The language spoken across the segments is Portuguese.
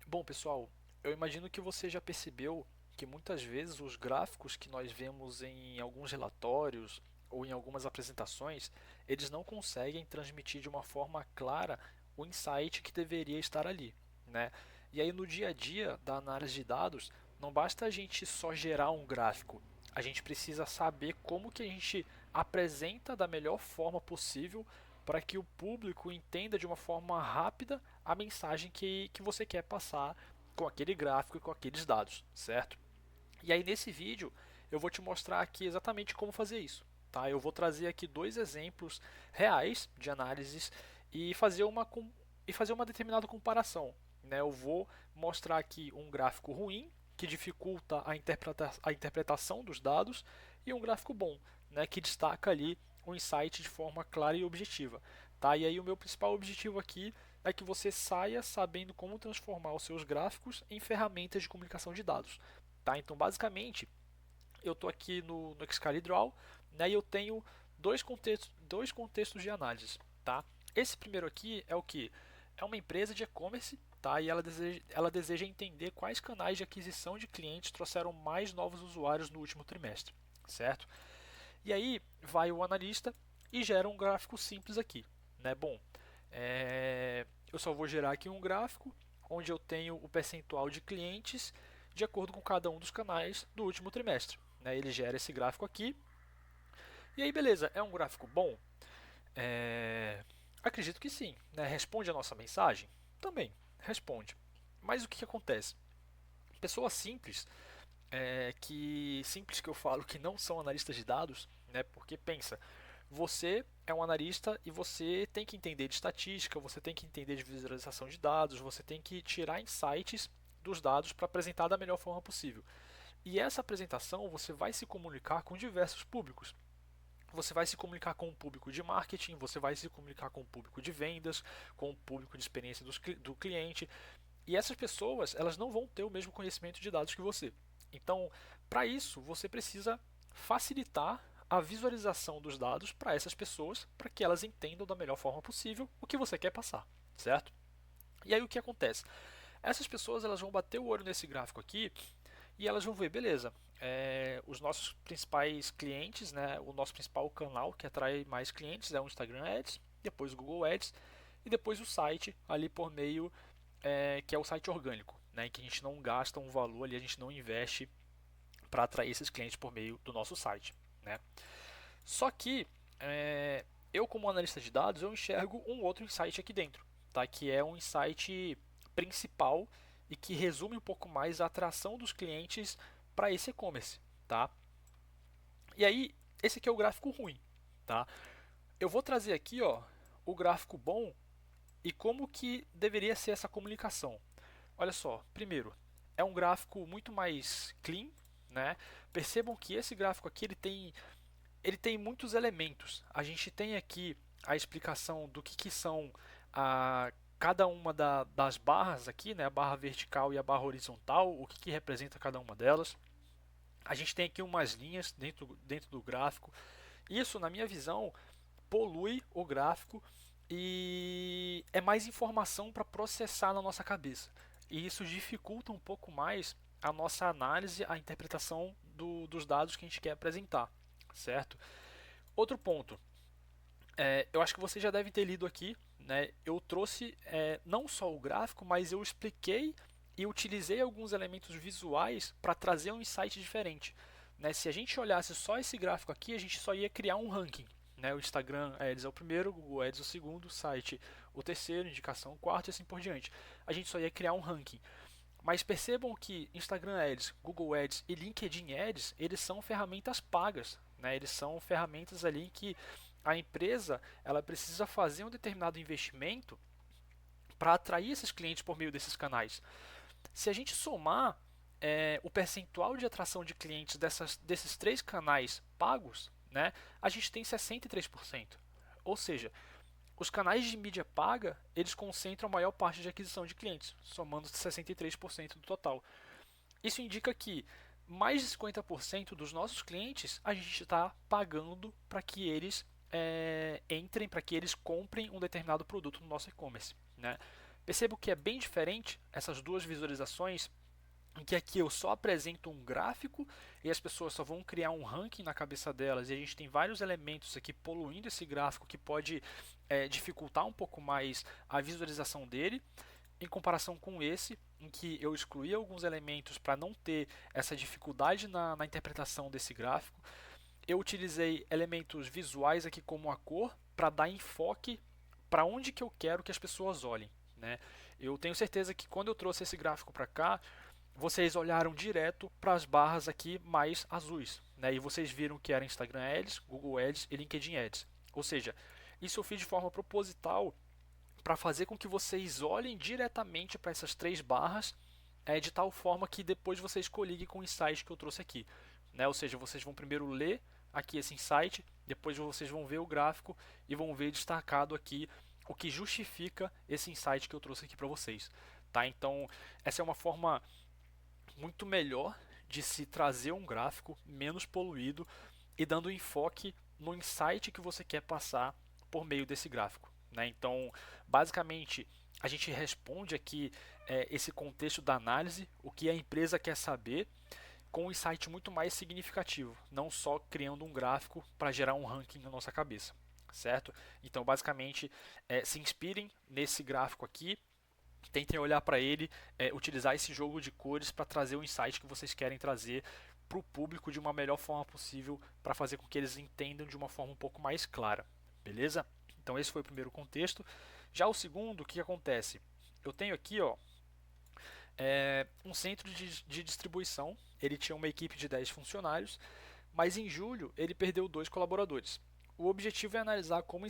Bom, pessoal, eu imagino que você já percebeu que muitas vezes os gráficos que nós vemos em alguns relatórios ou em algumas apresentações, eles não conseguem transmitir de uma forma clara o insight que deveria estar ali, né? E aí no dia a dia da análise de dados, não basta a gente só gerar um gráfico, a gente precisa saber como que a gente apresenta da melhor forma possível para que o público entenda de uma forma rápida a mensagem que você quer passar com aquele gráfico e com aqueles dados, certo? E aí nesse vídeo eu vou te mostrar aqui exatamente como fazer isso. Tá? Eu vou trazer aqui dois exemplos reais de análises e fazer uma determinada comparação. Né? Eu vou mostrar aqui um gráfico ruim que dificulta a interpretação dos dados e um gráfico bom, né, que destaca ali o insight de forma clara e objetiva. Tá? E aí o meu principal objetivo aqui é que você saia sabendo como transformar os seus gráficos em ferramentas de comunicação de dados. Tá? Então, basicamente, eu estou aqui no Excalidraw, né, e eu tenho dois contextos de análise. Tá? Esse primeiro aqui é o que? É uma empresa de e-commerce, tá? E ela deseja entender quais canais de aquisição de clientes trouxeram mais novos usuários no último trimestre, certo? E aí vai o analista e gera um gráfico simples aqui. Né? Bom, eu só vou gerar aqui um gráfico onde eu tenho o percentual de clientes de acordo com cada um dos canais do último trimestre. Né? Ele gera esse gráfico aqui. E aí, beleza, é um gráfico bom? Acredito que sim. Né? Responde a nossa mensagem? Também, responde. Mas o que acontece? Pessoas simples, simples que eu falo que não são analistas de dados, né? Porque pensa, você é um analista e você tem que entender de estatística, você tem que entender de visualização de dados, você tem que tirar insights dos dados para apresentar da melhor forma possível. E essa apresentação você vai se comunicar com diversos públicos. Você vai se comunicar com o público de marketing, você vai se comunicar com o público de vendas, com o público de experiência do cliente. E essas pessoas, elas não vão ter o mesmo conhecimento de dados que você. Então, para isso, você precisa facilitar a visualização dos dados para essas pessoas, para que elas entendam da melhor forma possível o que você quer passar, certo? E aí o que acontece? Essas pessoas elas vão bater o olho nesse gráfico aqui e elas vão ver, beleza, os nossos principais clientes, né, o nosso principal canal que atrai mais clientes é o Instagram Ads, depois o Google Ads e depois o site ali por meio que é o site orgânico, né, em que a gente não gasta um valor ali, a gente não investe para atrair esses clientes por meio do nosso site. Né? Só que eu, como analista de dados, eu enxergo um outro insight aqui dentro, tá? Que é um insight principal e que resume um pouco mais a atração dos clientes para esse e-commerce. Tá? E aí, esse aqui é o gráfico ruim. Tá? Eu vou trazer aqui ó, o gráfico bom e como que deveria ser essa comunicação. Olha só, primeiro, é um gráfico muito mais clean, né? Percebam que esse gráfico aqui ele tem muitos elementos. A gente tem aqui a explicação do que são cada uma das barras aqui, né? A barra vertical e a barra horizontal, o que representa cada uma delas. A gente tem aqui umas linhas dentro do gráfico. Isso, na minha visão, polui o gráfico e é mais informação para processar na nossa cabeça. E isso dificulta um pouco mais a nossa análise, a interpretação dos dados que a gente quer apresentar, certo? Outro ponto, eu acho que você já deve ter lido aqui, né? Eu trouxe não só o gráfico, mas eu expliquei e utilizei alguns elementos visuais para trazer um insight diferente. Né? Se a gente olhasse só esse gráfico aqui, a gente só ia criar um ranking. Né? O Instagram Ads é o primeiro, o Google Ads é o segundo, o site o terceiro, indicação o quarto e assim por diante. A gente só ia criar um ranking. Mas percebam que Instagram Ads, Google Ads e LinkedIn Ads, eles são ferramentas pagas, né? Eles são ferramentas ali que a empresa ela precisa fazer um determinado investimento para atrair esses clientes por meio desses canais. Se a gente somar o percentual de atração de clientes desses três canais pagos, né, a gente tem 63%. Ou seja, os canais de mídia paga, eles concentram a maior parte de aquisição de clientes, somando 63% do total. Isso indica que mais de 50% dos nossos clientes a gente está pagando para que eles entrem, para que eles comprem um determinado produto no nosso e-commerce. Né? Percebo que é bem diferente essas duas visualizações, em que aqui eu só apresento um gráfico e as pessoas só vão criar um ranking na cabeça delas, e a gente tem vários elementos aqui poluindo esse gráfico que pode dificultar um pouco mais a visualização dele, em comparação com esse, em que eu excluí alguns elementos para não ter essa dificuldade na interpretação desse gráfico. Eu utilizei elementos visuais aqui como a cor para dar enfoque para onde que eu quero que as pessoas olhem, né? Eu tenho certeza que quando eu trouxe esse gráfico para cá, vocês olharam direto para as barras aqui mais azuis, né? E vocês viram que era Instagram Ads, Google Ads e LinkedIn Ads. Ou seja, isso eu fiz de forma proposital para fazer com que vocês olhem diretamente para essas três barras, de tal forma que depois vocês coliguem com o insight que eu trouxe aqui, né? Ou seja, vocês vão primeiro ler aqui esse insight, depois vocês vão ver o gráfico e vão ver destacado aqui o que justifica esse insight que eu trouxe aqui para vocês, tá? Então, essa é uma forma muito melhor de se trazer um gráfico menos poluído e dando enfoque no insight que você quer passar por meio desse gráfico, né? Então, basicamente, a gente responde aqui esse contexto da análise, o que a empresa quer saber, com um insight muito mais significativo, não só criando um gráfico para gerar um ranking na nossa cabeça, certo? Então, basicamente, se inspirem nesse gráfico aqui, tentem olhar para ele, utilizar esse jogo de cores para trazer o insight que vocês querem trazer para o público de uma melhor forma possível, para fazer com que eles entendam de uma forma um pouco mais clara, beleza? Então esse foi o primeiro contexto. Já o segundo, o que acontece? Eu tenho aqui, ó, um centro de distribuição, ele tinha uma equipe de 10 funcionários, mas em julho ele perdeu 2 colaboradores. O objetivo é analisar como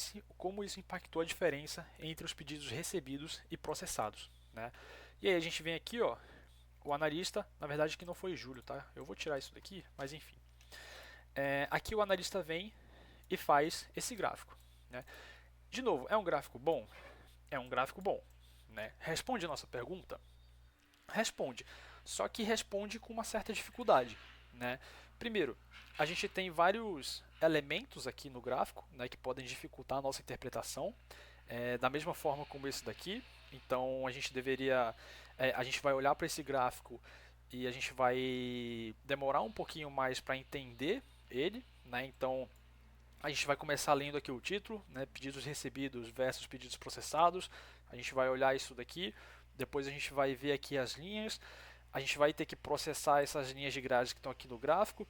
isso impactou a diferença entre os pedidos recebidos e processados, né? E aí a gente vem aqui, ó, o analista, na verdade que não foi julho, tá? Eu vou tirar isso daqui, mas enfim. Aqui o analista vem e faz esse gráfico, né? De novo, é um gráfico bom? É um gráfico bom, né? Responde a nossa pergunta? Responde, só que responde com uma certa dificuldade, né? Primeiro, a gente tem vários elementos aqui no gráfico, né, que podem dificultar a nossa interpretação, da mesma forma como esse daqui. Então a gente deveria, a gente vai olhar para esse gráfico e a gente vai demorar um pouquinho mais para entender ele, né? Então a gente vai começar lendo aqui o título, né, pedidos recebidos versus pedidos processados. A gente vai olhar isso daqui, depois a gente vai ver aqui as linhas, a gente vai ter que processar essas linhas de grades que estão aqui no gráfico.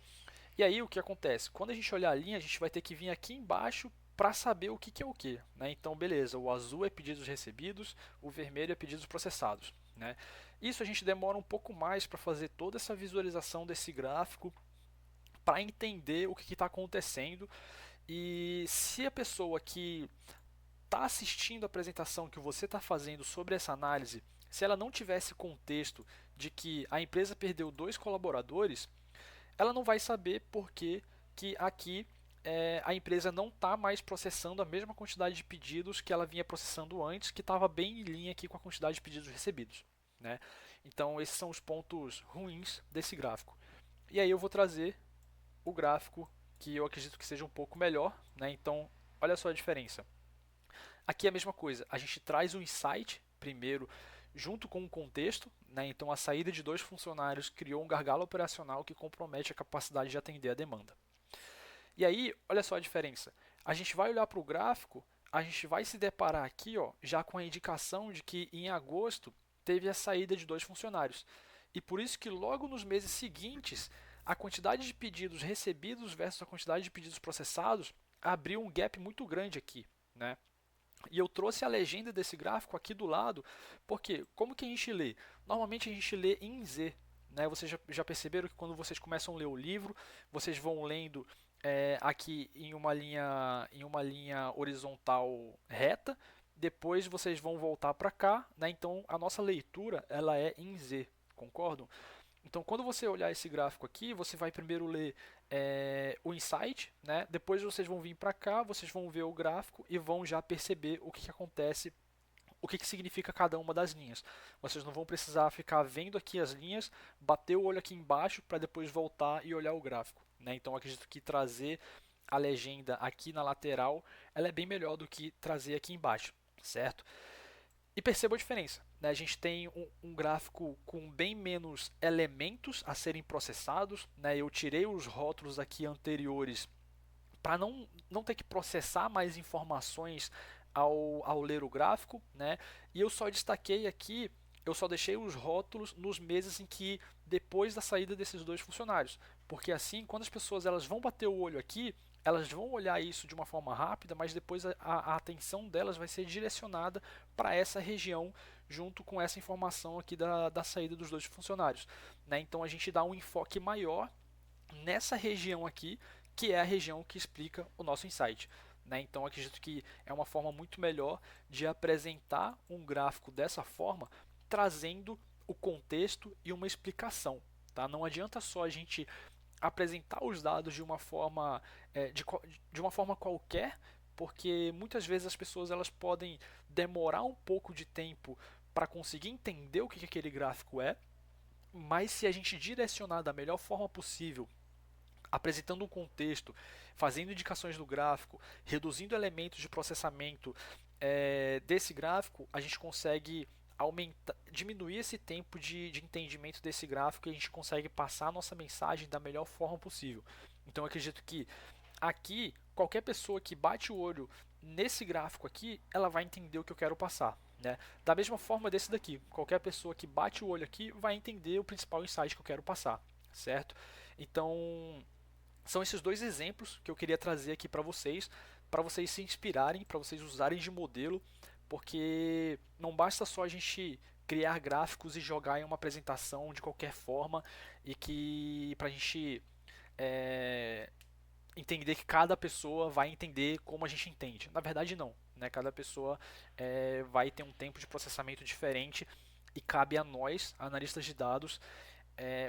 E aí o que acontece? Quando a gente olhar a linha, a gente vai ter que vir aqui embaixo para saber o que é o que, né? Então, beleza, o azul é pedidos recebidos, o vermelho é pedidos processados, né? Isso a gente demora um pouco mais para fazer toda essa visualização desse gráfico, para entender o que está acontecendo. E se a pessoa que está assistindo a apresentação que você está fazendo sobre essa análise, se ela não tivesse contexto de que a empresa perdeu 2 colaboradores, ela não vai saber por que aqui a empresa não está mais processando a mesma quantidade de pedidos que ela vinha processando antes, que estava bem em linha aqui com a quantidade de pedidos recebidos, né? Então esses são os pontos ruins desse gráfico. E aí eu vou trazer o gráfico que eu acredito que seja um pouco melhor, né? Então olha só a diferença. Aqui é a mesma coisa, a gente traz o insight primeiro junto com o contexto, né? Então a saída de 2 funcionários criou um gargalo operacional que compromete a capacidade de atender a demanda. E aí, olha só a diferença. A gente vai olhar para o gráfico, a gente vai se deparar aqui, ó, já com a indicação de que em agosto teve a saída de 2 funcionários. E por isso que logo nos meses seguintes, a quantidade de pedidos recebidos versus a quantidade de pedidos processados abriu um gap muito grande aqui, né? E eu trouxe a legenda desse gráfico aqui do lado, porque como que a gente lê? Normalmente a gente lê em Z, né? Vocês já perceberam que quando vocês começam a ler o livro, vocês vão lendo aqui em uma linha horizontal reta, depois vocês vão voltar para cá, né? Então a nossa leitura ela é em Z, concordam? Então, quando você olhar esse gráfico aqui, você vai primeiro ler o insight, né? Depois vocês vão vir para cá, vocês vão ver o gráfico e vão já perceber o que acontece, o que significa cada uma das linhas. Vocês não vão precisar ficar vendo aqui as linhas, bater o olho aqui embaixo para depois voltar e olhar o gráfico, né? Então, acredito que trazer a legenda aqui na lateral ela é bem melhor do que trazer aqui embaixo, certo? E perceba a diferença, né? A gente tem um gráfico com bem menos elementos a serem processados, né? Eu tirei os rótulos aqui anteriores para não ter que processar mais informações ao ler o gráfico, né? E eu só destaquei aqui, eu só deixei os rótulos nos meses em que depois da saída desses dois funcionários, porque assim, quando as pessoas elas vão bater o olho aqui, elas vão olhar isso de uma forma rápida, mas depois a atenção delas vai ser direcionada para essa região junto com essa informação aqui da saída dos dois funcionários, né? Então a gente dá um enfoque maior nessa região aqui, que é a região que explica o nosso insight. Né? Então acredito que é uma forma muito melhor de apresentar um gráfico dessa forma, trazendo o contexto e uma explicação. Tá? Não adianta só a gente apresentar os dados de uma forma, de uma forma qualquer, porque muitas vezes as pessoas elas podem demorar um pouco de tempo para conseguir entender o que aquele gráfico é, mas se a gente direcionar da melhor forma possível, apresentando um contexto, fazendo indicações no gráfico, reduzindo elementos de processamento desse gráfico, a gente consegue diminuir esse tempo de entendimento desse gráfico e a gente consegue passar a nossa mensagem da melhor forma possível. Então eu acredito que aqui, qualquer pessoa que bate o olho nesse gráfico aqui, ela vai entender o que eu quero passar. Né? Da mesma forma desse daqui, qualquer pessoa que bate o olho aqui vai entender o principal insight que eu quero passar, certo? Então, são esses dois exemplos que eu queria trazer aqui para vocês se inspirarem, para vocês usarem de modelo, porque não basta só a gente criar gráficos e jogar em uma apresentação de qualquer forma e que para a gente é, entender que cada pessoa vai entender como a gente entende. Na verdade, não. Né? Cada pessoa vai ter um tempo de processamento diferente e cabe a nós, analistas de dados,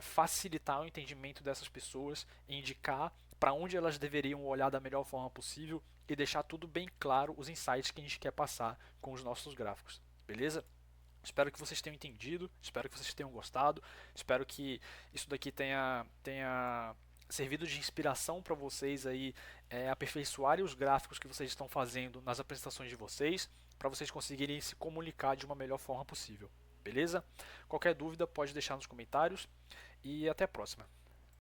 facilitar o entendimento dessas pessoas, indicar para onde elas deveriam olhar da melhor forma possível e deixar tudo bem claro os insights que a gente quer passar com os nossos gráficos. Beleza? Espero que vocês tenham entendido, espero que vocês tenham gostado, espero que isso daqui tenha servido de inspiração para vocês aí aperfeiçoarem os gráficos que vocês estão fazendo nas apresentações de vocês, para vocês conseguirem se comunicar de uma melhor forma possível. Beleza? Qualquer dúvida pode deixar nos comentários e até a próxima.